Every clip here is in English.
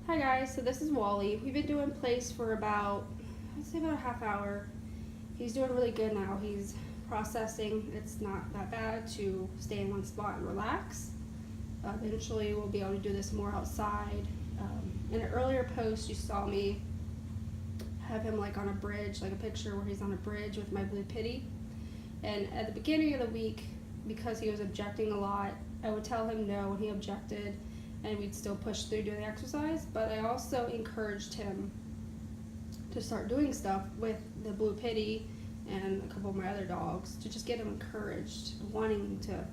Hi guys, so this is Wally. We've been doing place for about, I'd say about a half hour. He's doing really good now. He's processing. It's not that bad to stay in one spot and relax. Eventually we'll be able to do this more outside. In an earlier post you saw me have him like on a bridge, like a picture where he's on a bridge with my blue pitty. And at the beginning of the week, because he was objecting a lot, I would tell him no when he objected, and we'd still push through doing the exercise. But I also encouraged him to start doing stuff with the blue pitty and a couple of my other dogs to just get him encouraged, wanting to,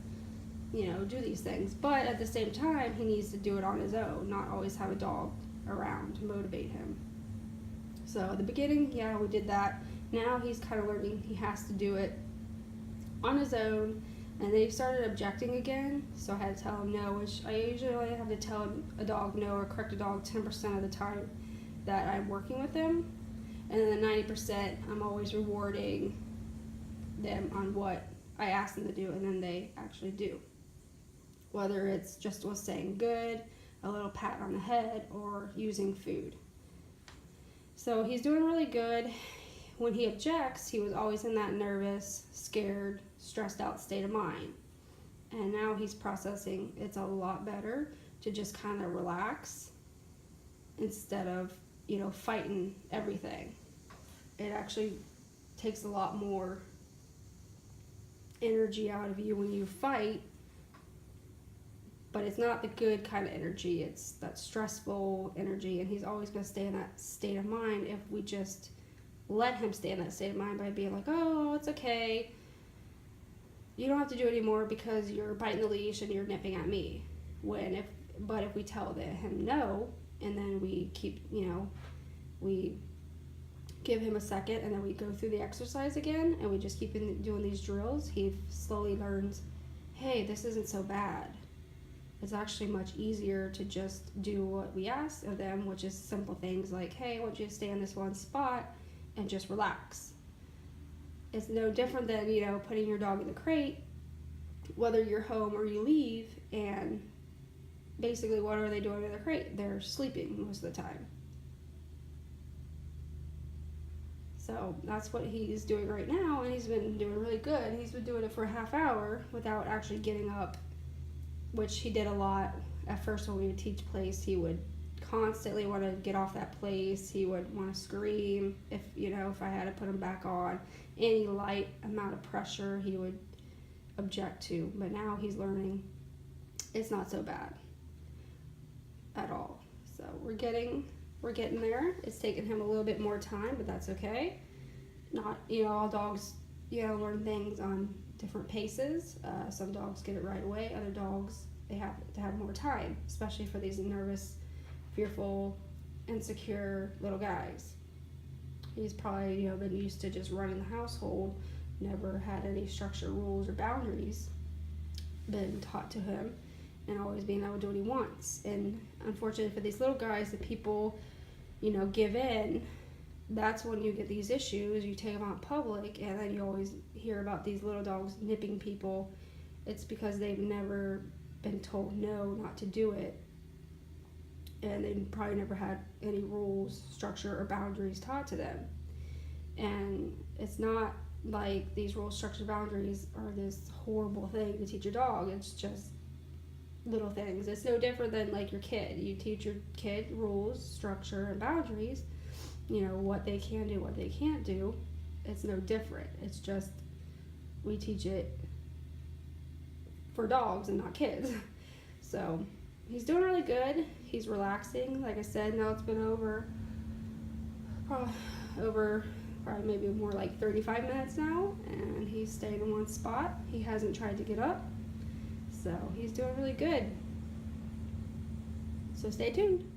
do these things. But at the same time, he needs to do it on his own, not always have a dog around to motivate him. So at the beginning, yeah, we did that. Now he's kind of learning he has to do it on his own. And then he started objecting again, so I had to tell him no, which I usually only have to tell a dog no or correct a dog 10% of the time that I'm working with them. And then the 90%, I'm always rewarding them on what I ask them to do, and then they actually do. Whether it's just was saying good, a little pat on the head, or using food. So he's doing really good. When he objects, he was always in that nervous, scared, stressed out state of mind. And now he's processing. It's a lot better to just kind of relax instead of, fighting everything. It actually takes a lot more energy out of you when you fight, but it's not the good kind of energy. It's that stressful energy, and he's always going to stay in that state of mind if we just let him stay in that state of mind by being like, oh, it's okay. You don't have to do it anymore because you're biting the leash and you're nipping at me. But if we tell him no, and then we keep, we give him a second, and then we go through the exercise again, and we just keep doing these drills, he slowly learns, hey, this isn't so bad. It's actually much easier to just do what we ask of them, which is simple things like, hey, I want you to stay in this one spot and just relax. It's no different than, putting your dog in the crate, whether you're home or you leave, and basically what are they doing in the crate? They're sleeping most of the time. So that's what he's doing right now, and he's been doing really good. He's been doing it for a half hour without actually getting up, which he did a lot. At first when we would teach place, he would constantly want to get off that place. He would want to scream if I had to put him back on. Any light amount of pressure he would object to. But now he's learning it's not so bad at all. So we're getting there. It's taken him a little bit more time, but that's okay. Not all dogs learn things on different paces. Some dogs get it right away. Other dogs, they have to have more time, especially for these nervous, fearful, insecure little guys. He's probably been used to just running the household, never had any structure, rules, or boundaries been taught to him, and always being able to do what he wants. And unfortunately for these little guys, the people give in. That's when you get these issues. You take them out in public, and then you always hear about these little dogs nipping people. It's because they've never been told no, not to do it. And they probably never had any rules, structure, or boundaries taught to them. And it's not like these rules, structure, boundaries are this horrible thing to teach your dog. It's just little things. It's no different than like your kid. You teach your kid rules, structure, and boundaries, what they can do, what they can't do. It's no different. It's just we teach it for dogs and not kids. So he's doing really good. He's relaxing. Like I said, now it's been probably maybe more like 35 minutes now, and he's staying in one spot. He hasn't tried to get up. So he's doing really good. So stay tuned.